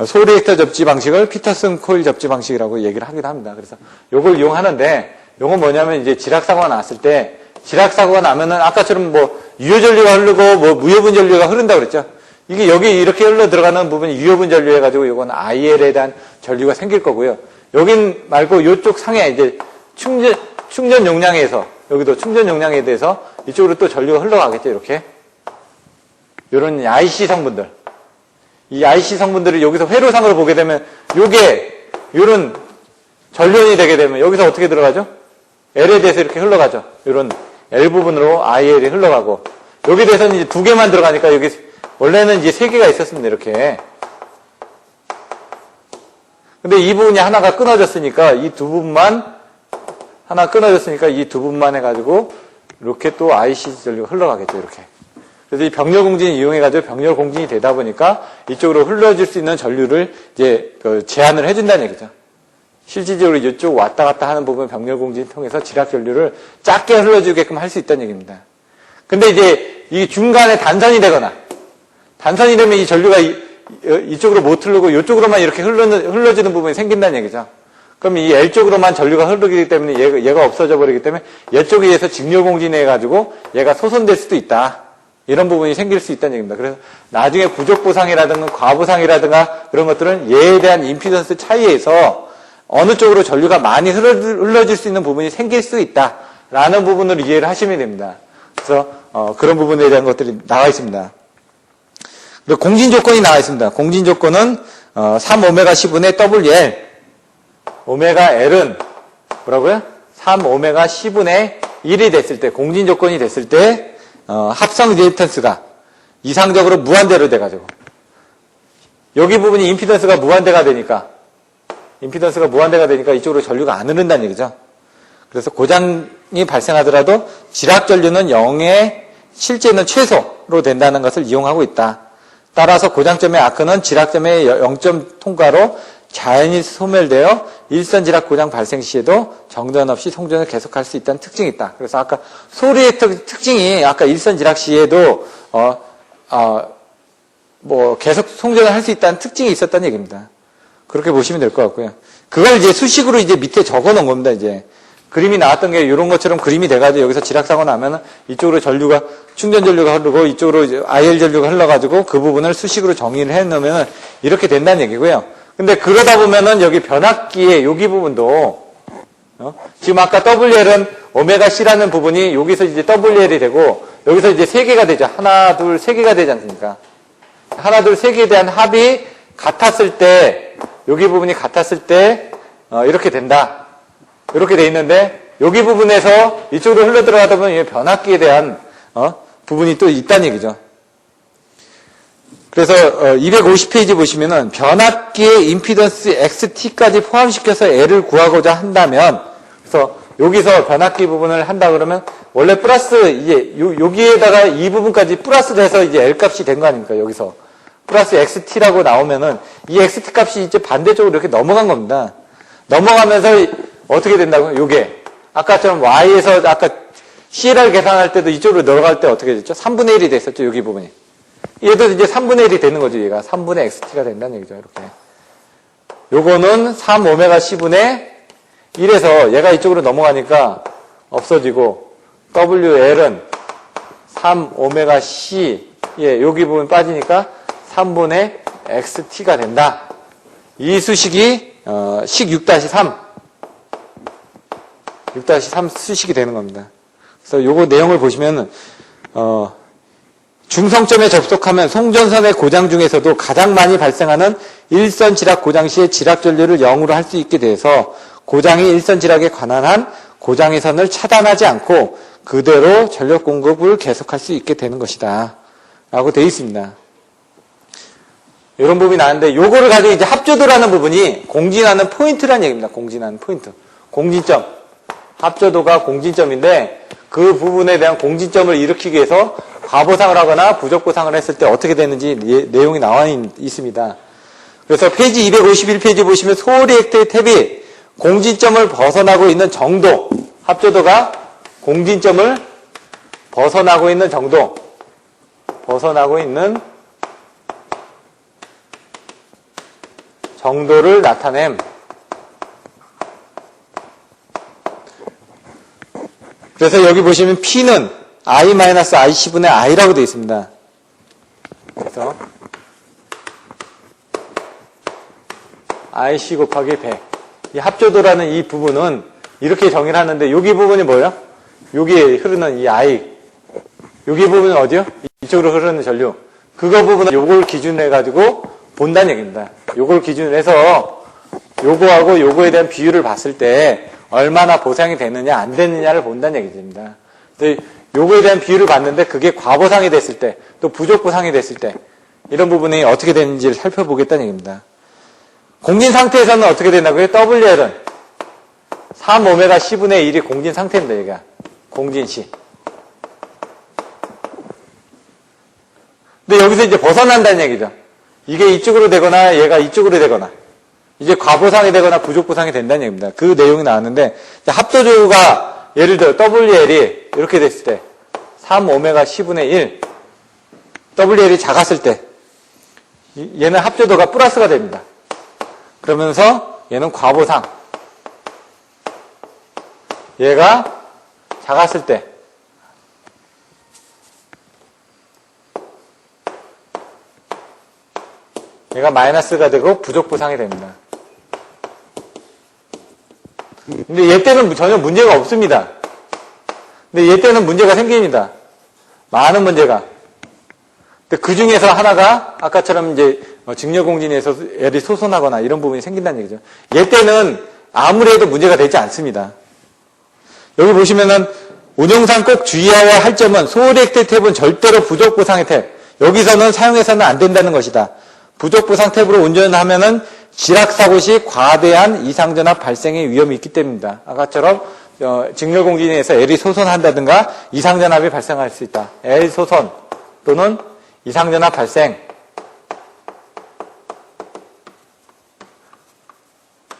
소 리액터 접지 방식을 피터슨 코일 접지 방식이라고 얘기를 하기도 합니다. 그래서 요걸 이용하는데, 요건 뭐냐면 이제 지락사고가 났을 때, 지락사고가 나면은 아까처럼 뭐 유효전류가 흐르고 뭐 무효분 전류가 흐른다고 그랬죠. 이게 여기 이렇게 흘러 들어가는 부분이 유효분 전류 해가지고 이건 IL에 대한 전류가 생길 거고요. 여긴 말고 요쪽 상에 이제 충전 용량에서, 여기도 충전 용량에 대해서 이쪽으로 또 전류가 흘러가겠죠. 이렇게. 요런 IC 성분들. 이 IC 성분들을 여기서 회로상으로 보게 되면 요런 전류원이 되게 되면 여기서 어떻게 들어가죠? L에 대해서 이렇게 흘러가죠. 요런 L 부분으로 IL이 흘러가고, 여기 대해서는 이제 2개만 들어가니까 여기 원래는 이제 3개가 있었습니다. 이렇게. 근데 이 부분이 하나가 끊어졌으니까 이 두 부분만 해가지고 이렇게 또 IC 전류가 흘러가겠죠. 이렇게. 그래서 이 병렬 공진을 이용해가지고 병렬 공진이 되다 보니까 이쪽으로 흘러질 수 있는 전류를 이제 제한을 해준다는 얘기죠. 실질적으로 이쪽 왔다 갔다 하는 부분 병렬 공진을 통해서 지락 전류를 작게 흘러주게끔 할 수 있다는 얘기입니다. 근데 이제 이 중간에 단선이 되면 이 전류가 이쪽으로 못 흐르고 이쪽으로만 이렇게 흘러지는 부분이 생긴다는 얘기죠. 그럼 이 L 쪽으로만 전류가 흐르기 때문에 얘가 없어져 버리기 때문에 얘 쪽에 의해서 직렬 공진해가지고 얘가 소선될 수도 있다. 이런 부분이 생길 수 있다는 얘기입니다. 그래서 나중에 부족보상이라든가 과보상이라든가 그런 것들은 얘에 대한 임피던스 차이에서 어느 쪽으로 전류가 많이 흘러질 수 있는 부분이 생길 수 있다라는 부분을 이해를 하시면 됩니다. 그래서 그런 부분에 대한 것들이 나와 있습니다. 그리고 공진 조건이 나와 있습니다. 공진 조건은 3오메가 10분의 WL, 오메가 L은 뭐라고요? 3오메가 10분의 1이 됐을 때, 공진 조건이 됐을 때 합성 리액턴스가 이상적으로 무한대로 돼가지고, 여기 부분이 임피던스가 무한대가 되니까 이쪽으로 전류가 안 흐른다는 얘기죠. 그래서 고장이 발생하더라도 지락 전류는 0의 실제는 최소로 된다는 것을 이용하고 있다. 따라서 고장점의 아크는 지락점의 0점 통과로 자연히 소멸되어 일선 지락 고장 발생 시에도 정전 없이 송전을 계속할 수 있다는 특징이 있다. 그래서 아까 소리의 특징이 아까 일선 지락 시에도 계속 송전을 할 수 있다는 특징이 있었다는 얘기입니다. 그렇게 보시면 될 것 같고요. 그걸 이제 수식으로 이제 밑에 적어 놓은 겁니다. 이제 그림이 나왔던 게 이런 것처럼 그림이 돼가지고 여기서 지락사고 나면은 이쪽으로 충전 전류가 흐르고 이쪽으로 이제 IL 전류가 흘러가지고 그 부분을 수식으로 정의를 해 놓으면 이렇게 된다는 얘기고요. 근데 그러다 보면은 여기 변압기의 여기 부분도, 지금 아까 WL은 오메가 C라는 부분이 여기서 이제 WL이 되고 여기서 이제 3개가 되죠. 하나, 둘, 3개가 되지 않습니까? 하나, 둘, 3개에 대한 합이 같았을 때, 여기 부분이 같았을 때, 이렇게 된다. 이렇게 돼 있는데, 여기 부분에서 이쪽으로 흘러 들어가다 보면 변압기에 대한, 부분이 또 있다는 얘기죠. 그래서, 250페이지 보시면은, 변압기의 임피던스 XT까지 포함시켜서 L을 구하고자 한다면, 그래서 여기서 변압기 부분을 한다 그러면, 원래 플러스, 이제, 여기에다가 이 부분까지 플러스를 해서 이제 L 값이 된 거 아닙니까? 여기서. 플러스 XT라고 나오면은, 이 XT 값이 이제 반대쪽으로 이렇게 넘어간 겁니다. 넘어가면서 어떻게 된다고요? 요게. 아까처럼 Y에서 아까 CLR 계산할 때도 이쪽으로 넘어갈 때 어떻게 됐죠? 3분의 1이 됐었죠, 여기 부분이. 얘도 이제 3분의 1이 되는 거죠, 얘가. 3분의 XT가 된다는 얘기죠, 이렇게. 요거는 3오메가 C분의 1에서 얘가 이쪽으로 넘어가니까 없어지고, WL은 3오메가 C, 여기 부분 빠지니까 3분의 XT가 된다. 이 수식이, 식 6-3. 6-3 수식이 되는 겁니다. 그래서 요거 내용을 보시면, 중성점에 접속하면 송전선의 고장 중에서도 가장 많이 발생하는 일선 지락 고장 시에 지락 전류를 0으로 할 수 있게 돼서 고장이 일선 지락에 관한 한 고장의 선을 차단하지 않고 그대로 전력 공급을 계속할 수 있게 되는 것이다. 라고 되어 있습니다. 이런 부분이 나왔는데 요거를 가지고 이제 합조도라는 부분이 공진하는 포인트라는 얘기입니다. 공진하는 포인트. 공진점. 합조도가 공진점인데 그 부분에 대한 공진점을 일으키기 위해서 과보상을 하거나 부적보상을 했을 때 어떻게 되는지 내용이 나와 있습니다. 그래서 페이지 251페이지 보시면 소리액트의 탭이 공진점을 벗어나고 있는 정도, 합조도가 공진점을 벗어나고 있는 정도, 정도를 나타냄. 그래서 여기 보시면 P는 I-IC분의 I라고 되어 있습니다. 그래서 IC 곱하기 100. 이 합조도라는 이 부분은 이렇게 정의를 하는데 여기 부분이 뭐예요? 여기에 흐르는 이 I. 여기 부분은 어디요? 이쪽으로 흐르는 전류. 그거 부분은 요걸 기준으로 해가지고 본다는 얘기입니다. 요걸 기준으로 해서 요거하고 요거에 대한 비율을 봤을 때 얼마나 보상이 되느냐 안 되느냐를 본다는 얘기입니다. 요거에 대한 비율을 봤는데 그게 과보상이 됐을 때 또 부적보상이 됐을 때 이런 부분이 어떻게 되는지를 살펴보겠다는 얘기입니다. 공진 상태에서는 어떻게 된다고요? WL은 3오메가 C분의 1이 공진 상태입니다. 여기가 공진 C. 근데 여기서 이제 벗어난다는 얘기죠. 이게 이쪽으로 되거나 얘가 이쪽으로 되거나 이제 과보상이 되거나 부적보상이 된다는 얘기입니다. 그 내용이 나왔는데 합조조가 예를 들어 WL이 이렇게 됐을 때 3오메가 C분의 1 WL이 작았을 때 얘는 합조도가 플러스가 됩니다. 그러면서 얘는 과보상 얘가 작았을 때 얘가 마이너스가 되고 부적보상이 됩니다. 근데 얘 때는 전혀 문제가 없습니다. 근데 얘 때는 문제가 생깁니다. 많은 문제가. 근데 그 중에서 하나가 아까처럼 이제 직렬공진에서 애들이 소손하거나 이런 부분이 생긴다는 얘기죠. 얘 때는 아무래도 문제가 되지 않습니다. 여기 보시면은 운용상 꼭 주의해야 할 점은 소리액트 탭은 절대로 부적보상의 탭. 여기서는 사용해서는 안 된다는 것이다. 부적보상 탭으로 운전하면은 지락사고 시 과대한 이상전압 발생의 위험이 있기 때문입니다. 아까처럼 직렬공진에서 L이 소손한다든가 이상전압이 발생할 수 있다. L 소손 또는 이상전압 발생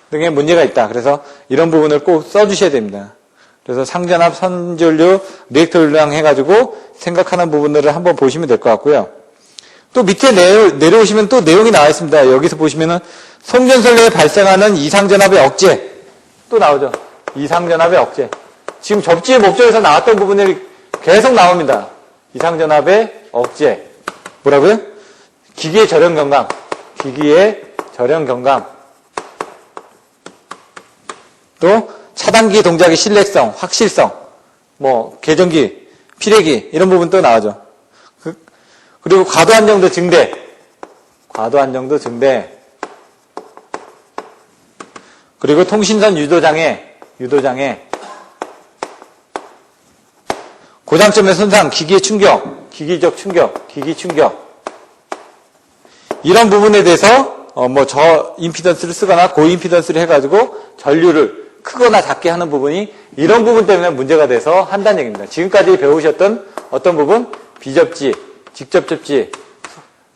등의 문제가 있다. 그래서 이런 부분을 꼭 써주셔야 됩니다. 그래서 상전압, 선전류, 리액터 용량 해가지고 생각하는 부분들을 한번 보시면 될 것 같고요. 또 밑에 내려오시면 또 내용이 나와 있습니다. 여기서 보시면은 송전설 내에 발생하는 이상전압의 억제 또 나오죠. 이상전압의 억제. 지금 접지의 목적에서 나왔던 부분들이 계속 나옵니다. 이상전압의 억제. 뭐라고요? 기기의 절연 경감. 기기의 절연 경감. 또 차단기 동작의 신뢰성, 확실성, 계전기, 피뢰기 이런 부분 또 나오죠. 그리고 과도안정도 증대. 과도안정도 증대. 그리고 통신선 유도장애. 고장점의 손상, 기기의 충격, 기기적 충격, 기기 충격. 이런 부분에 대해서 저 임피던스를 쓰거나 고임피던스를 해가지고 전류를 크거나 작게 하는 부분이 이런 부분 때문에 문제가 돼서 한다는 얘기입니다. 지금까지 배우셨던 어떤 부분? 비접지, 직접 접지,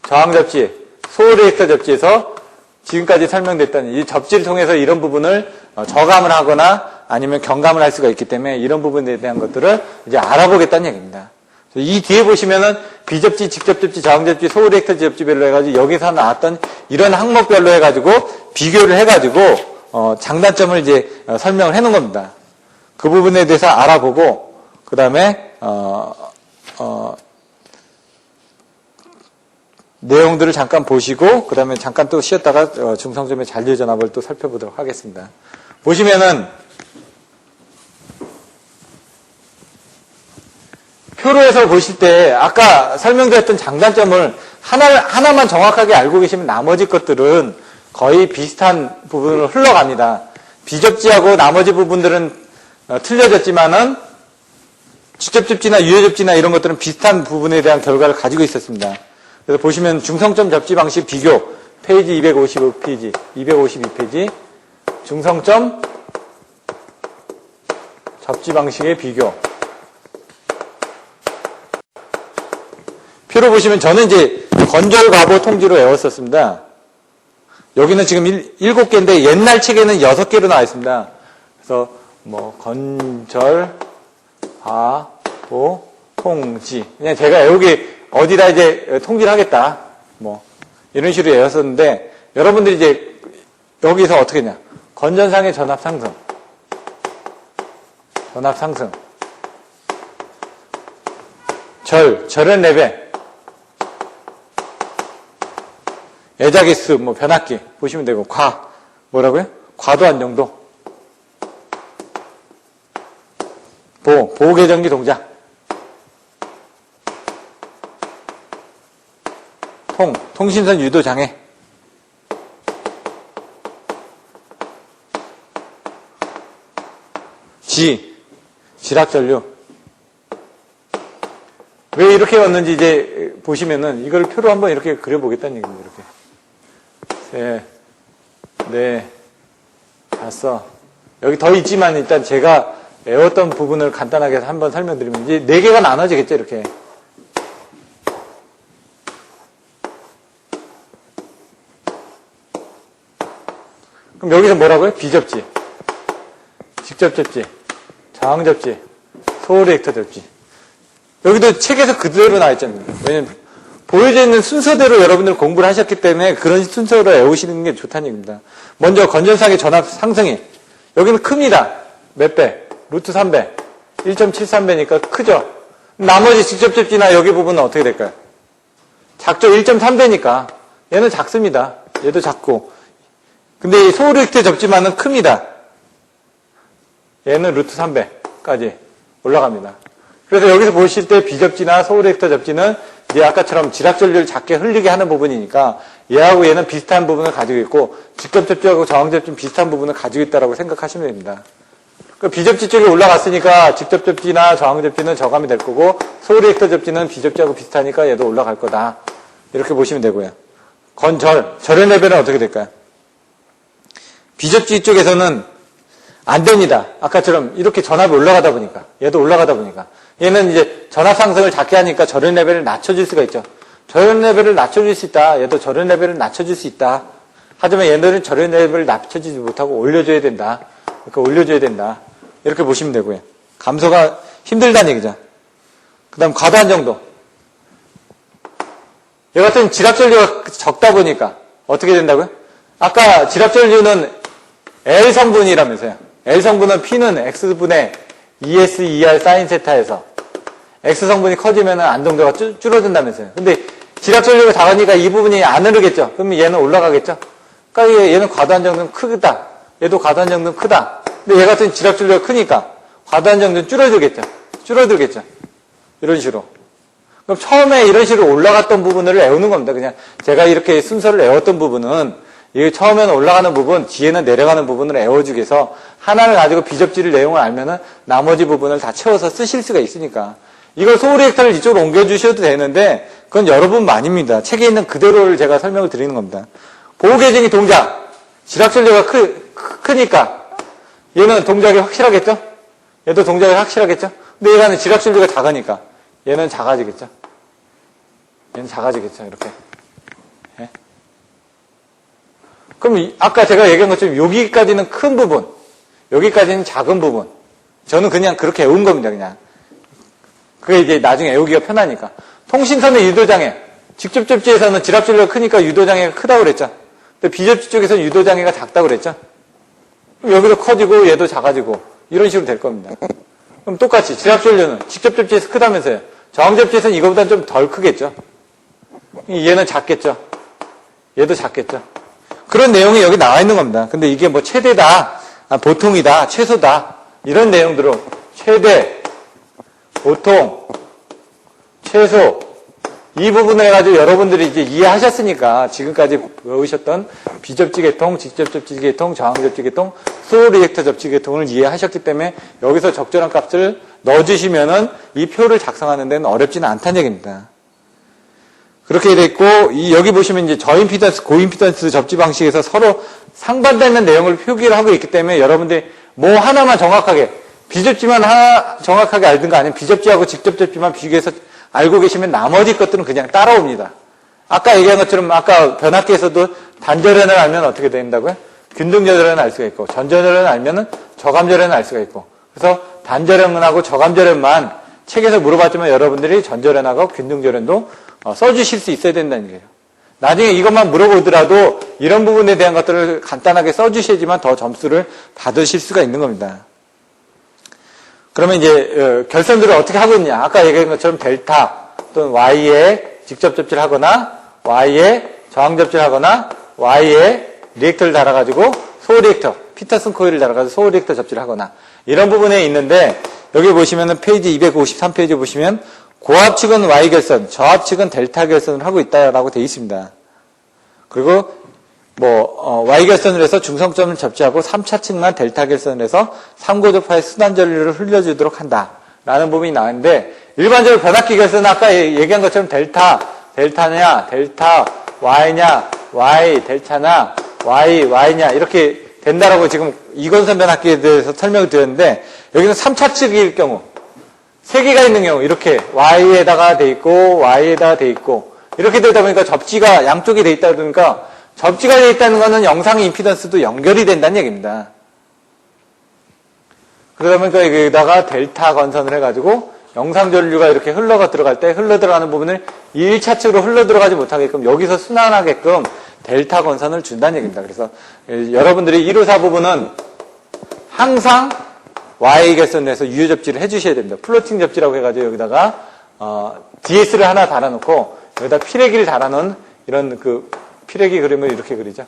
저항 접지, 소리액터 접지에서 지금까지 설명됐던 이 접지를 통해서 이런 부분을 저감을 하거나 아니면 경감을 할 수가 있기 때문에 이런 부분에 대한 것들을 이제 알아보겠다는 얘기입니다. 이 뒤에 보시면은 비접지, 직접 접지, 저항 접지, 소리액터 접지별로 해가지고 여기서 나왔던 이런 항목별로 해가지고 비교를 해가지고 장단점을 이제 설명을 해놓은 겁니다. 그 부분에 대해서 알아보고 그 다음에 내용들을 잠깐 보시고 그 다음에 잠깐 또 쉬었다가 중성점의 잔류전압을 또 살펴보도록 하겠습니다. 보시면은 표로에서 보실 때 아까 설명드렸던 장단점을 하나만 정확하게 알고 계시면 나머지 것들은 거의 비슷한 부분으로 흘러갑니다. 비접지하고 나머지 부분들은 틀려졌지만은 직접접지나 유효접지나 이런 것들은 비슷한 부분에 대한 결과를 가지고 있었습니다. 그래서 보시면 중성점 접지 방식 비교 페이지 252페이지 중성점 접지 방식의 비교 표로 보시면 저는 이제 건절 가보 통지로 외웠었습니다. 여기는 지금 7개인데 옛날 책에는 6개로 나와 있습니다. 그래서 뭐 건절 가보 통지. 그냥 제가 외우기 어디다 이제 통지를 하겠다. 뭐 이런 식으로 외웠었는데 여러분들이 이제 여기서 어떻게 했냐? 건전상의 전압 상승. 전압 상승. 절연 레벨. 애자기수, 뭐 변압기 보시면 되고 뭐라고요? 과도한 정도. 보호계정기 동작. 통신선 유도 장애. 지락전류. 왜 이렇게 왔는지 이제 보시면은 이걸 표로 한번 이렇게 그려보겠다는 얘기입니다. 이렇게. 셋, 넷, 다섯. 여기 더 있지만 일단 제가 외웠던 부분을 간단하게 한번 설명드리면 이제 4개가 나눠지겠죠, 이렇게. 그럼 여기서 뭐라고요? 비접지, 직접 접지, 저항 접지, 소리액터 접지. 여기도 책에서 그대로 나와 있잖아요. 왜냐면 보여져 있는 순서대로 여러분들 공부를 하셨기 때문에 그런 순서로 외우시는 게 좋다는 얘기입니다. 먼저 건전상의 전압 상승이 여기는 큽니다. 몇 배? 루트 3배. 1.73배니까 크죠? 나머지 직접 접지나 여기 부분은 어떻게 될까요? 작죠? 1.3배니까 얘는 작습니다. 얘도 작고. 근데 이 소리액터 접지만은 큽니다. 얘는 루트 3배까지 올라갑니다. 그래서 여기서 보실 때 비접지나 소울렉터 접지는 이제 아까처럼 지락전류를 작게 흘리게 하는 부분이니까 얘하고 얘는 비슷한 부분을 가지고 있고 직접 접지하고 저항 접지는 비슷한 부분을 가지고 있다고 생각하시면 됩니다. 그 비접지 쪽에 올라갔으니까 직접 접지나 저항 접지는 저감이 될 거고 소울렉터 접지는 비접지하고 비슷하니까 얘도 올라갈 거다. 이렇게 보시면 되고요. 절연 레벨은 어떻게 될까요? 비접지 쪽에서는 안 됩니다. 아까처럼 이렇게 전압이 올라가다 보니까 얘도 올라가다 보니까 얘는 이제 전압 상승을 작게 하니까 절연 레벨을 낮춰줄 수가 있죠. 절연 레벨을 낮춰줄 수 있다. 얘도 절연 레벨을 낮춰줄 수 있다. 하지만 얘네들은 절연 레벨을 낮춰주지 못하고 올려줘야 된다. 그러니까 올려줘야 된다. 이렇게 보시면 되고요. 감소가 힘들다는 얘기죠. 그 다음 과도한 정도. 얘 같은 지락전류가 적다 보니까 어떻게 된다고요? 아까 지락전류는 L 성분이라면서요. L 성분은 P는 X분의 ES, ER, 사인 세타에서 X 성분이 커지면 안정도가 줄어든다면서요. 근데 지락전류가 작으니까 이 부분이 안 흐르겠죠. 그러면 얘는 올라가겠죠. 그러니까 얘는 과도한 정도는 크다. 얘도 과도한 정도는 크다. 근데 얘 같은 지락전류가 크니까 과도한 정도는 줄어들겠죠. 이런 식으로. 그럼 처음에 이런 식으로 올라갔던 부분을 외우는 겁니다. 그냥 제가 이렇게 순서를 외웠던 부분은 이 처음에는 올라가는 부분, 뒤에는 내려가는 부분을 외워주기 위해서 하나를 가지고 비접지를 내용을 알면은 나머지 부분을 다 채워서 쓰실 수가 있으니까. 이걸 소울리액터를 이쪽으로 옮겨주셔도 되는데 그건 여러분만입니다. 책에 있는 그대로를 제가 설명을 드리는 겁니다. 보호계정이 동작, 지락전류가 크니까 얘는 동작이 확실하겠죠? 얘도 동작이 확실하겠죠? 근데 얘는 지락전류가 작으니까 얘는 작아지겠죠? 얘는 작아지겠죠? 이렇게. 예? 그럼 아까 제가 얘기한 것처럼 여기까지는 큰 부분, 여기까지는 작은 부분. 저는 그냥 그렇게 외운 겁니다, 그냥. 그게 이제 나중에 외우기가 편하니까. 통신선의 유도장애. 직접 접지에서는 지락전류가 크니까 유도장애가 크다고 그랬죠. 근데 비접지 쪽에서는 유도장애가 작다고 그랬죠. 그럼 여기도 커지고 얘도 작아지고 이런 식으로 될 겁니다. 그럼 똑같이 지락전류는 직접 접지에서 크다면서요. 저항 접지에서는 이거보다 좀 덜 크겠죠. 얘는 작겠죠. 얘도 작겠죠. 그런 내용이 여기 나와 있는 겁니다. 근데 이게 뭐 최대다, 보통이다, 최소다 이런 내용들로 최대, 보통, 최소 이 부분을 해가지고 여러분들이 이제 이해하셨으니까 지금까지 외우셨던 비접지 계통, 직접 접지 계통, 저항 접지 계통, 소울리액터 접지 계통을 이해하셨기 때문에 여기서 적절한 값을 넣어주시면은 이 표를 작성하는 데는 어렵지는 않다는 얘기입니다. 그렇게 돼 있고, 여기 보시면 이제 저임피던스, 고임피던스 접지 방식에서 서로 상반되는 내용을 표기를 하고 있기 때문에 여러분들이 뭐 하나만 정확하게, 비접지만 하나 정확하게 알든가 아니면 비접지하고 직접 접지만 비교해서 알고 계시면 나머지 것들은 그냥 따라옵니다. 아까 얘기한 것처럼 아까 변압기에서도 단절연을 알면 어떻게 된다고요? 균등절연을 알 수가 있고 전절연을 알면은 저감절연을 알 수가 있고 그래서 단절연하고 저감절연만 책에서 물어봤지만 여러분들이 전절연하고 균등절연도 써주실 수 있어야 된다는 얘기예요. 나중에 이것만 물어보더라도 이런 부분에 대한 것들을 간단하게 써주셔야지만 더 점수를 받으실 수가 있는 겁니다. 그러면 이제 결선들을 어떻게 하고 있냐? 아까 얘기한 것처럼 델타 또는 Y에 직접 접지를 하거나 Y에 저항 접지를 하거나 Y에 리액터를 달아가지고 소리액터, 피터슨 코일을 달아가지고 소리액터 접지를 하거나 이런 부분에 있는데 여기 보시면은 페이지 253페이지 보시면 고압 측은 Y 결선, 저압 측은 델타 결선을 하고 있다라고 되어 있습니다. 그리고 Y 결선을 해서 중성점을 접지하고 3차 측만 델타 결선을 해서 3고도파의 순환 전류를 흘려주도록 한다라는 부분이 나왔는데 일반적으로 변압기 결선은 아까 얘기한 것처럼 델타냐, 델타 Y냐, Y 델타나 Y, Y냐 이렇게 된다라고 지금 이건선 변압기에 대해서 설명을 드렸는데 여기는 3차 측일 경우 3개가 있는 경우 이렇게 Y에다가 돼 있고 Y에다가 돼 있고 이렇게 되다 보니까 접지가 양쪽에 돼 있다 보니까 접지가 돼 있다는 것은 영상 임피던스도 연결이 된다는 얘기입니다. 그러다 보니까 여기다가 델타 건선을 해가지고 영상 전류가 이렇게 흘러가 들어갈 때 흘러 들어가는 부분을 1차 측으로 흘러 들어가지 못하게끔 여기서 순환하게끔 델타 건선을 준다는 얘기입니다. 그래서 여러분들이 154 부분은 항상 Y 결선에서 유효 접지를 해주셔야 됩니다. 플로팅 접지라고 해가지고 여기다가 DS를 하나 달아놓고 여기다 피레기를 달아놓은 이런 피레기 그림을 이렇게 그리죠.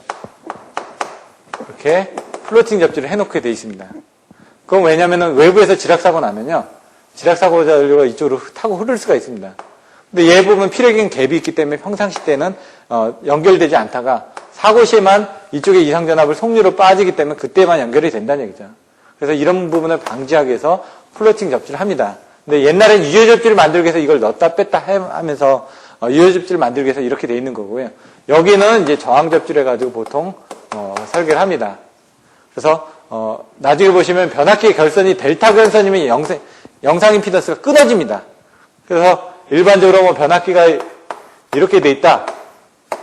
이렇게 플로팅 접지를 해놓게 돼 있습니다. 그건 왜냐면은 외부에서 지락사고 나면요. 지락사고 전류가 이쪽으로 타고 흐를 수가 있습니다. 근데 얘 보면 피레기는 갭이 있기 때문에 평상시 때는 연결되지 않다가 사고 시에만 이쪽에 이상전압을 속류로 빠지기 때문에 그때만 연결이 된다는 얘기죠. 그래서 이런 부분을 방지하기 위해서 플로팅 접지를 합니다. 근데 옛날엔 유효 접지를 만들기 위해서 이걸 넣었다 뺐다 하면서 유효 접지를 만들기 위해서 이렇게 돼 있는 거고요. 여기는 이제 저항 접지를 해가지고 보통 설계를 합니다. 그래서 나중에 보시면 변압기 결선이 델타 결선이면 영상 임피던스가 끊어집니다. 그래서 일반적으로 변압기가 이렇게 돼 있다.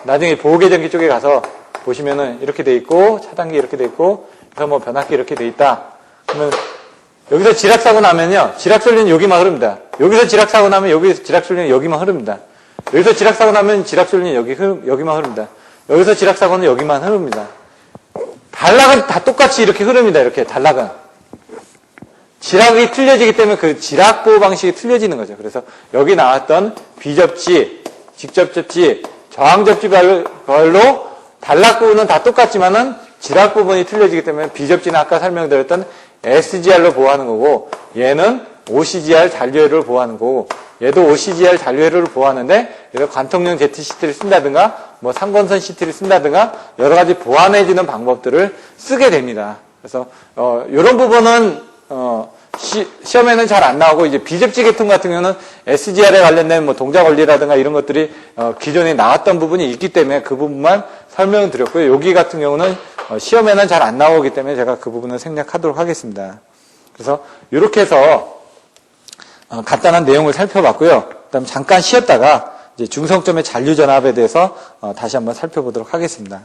나중에 보호계전기 쪽에 가서 보시면은 이렇게 돼 있고 차단기 이렇게 돼 있고 그래서 변압기 이렇게 돼 있다. 그러면 여기서 지락사고 나면요. 지락솔류는 여기만 흐릅니다. 여기서 지락사고 나면 여기서 지락솔류는 여기만 흐릅니다. 여기서 지락사고 나면 지락솔류는 여기만 흐릅니다. 여기서 지락사고는 여기만 흐릅니다. 단락은 다 똑같이 이렇게 흐릅니다. 이렇게 단락은. 지락이 틀려지기 때문에 그 지락 보호 방식이 틀려지는 거죠. 그래서 여기 나왔던 비접지, 직접 접지, 저항 접지 별로 단락 부분은 다 똑같지만은 지락 부분이 틀려지기 때문에 비접지는 아까 설명드렸던 SGR로 보호하는 거고 얘는 OCGR 잔류회로를 보호하는 거고 얘도 OCGR 잔류회로를 보호하는데 얘도 관통용 ZCT를 쓴다든가 상건선 CT를 쓴다든가 여러 가지 보완해주는 방법들을 쓰게 됩니다. 그래서 이런 부분은 시험에는 잘 안 나오고 이제 비접지 계통 같은 경우는 SGR에 관련된 동작 원리라든가 이런 것들이 기존에 나왔던 부분이 있기 때문에 그 부분만 설명을 드렸고요. 여기 같은 경우는 시험에는 잘 안 나오기 때문에 제가 그 부분을 생략하도록 하겠습니다. 그래서 이렇게 해서 간단한 내용을 살펴봤고요. 그다음 잠깐 쉬었다가 이제 중성점의 잔류 전압에 대해서 다시 한번 살펴보도록 하겠습니다.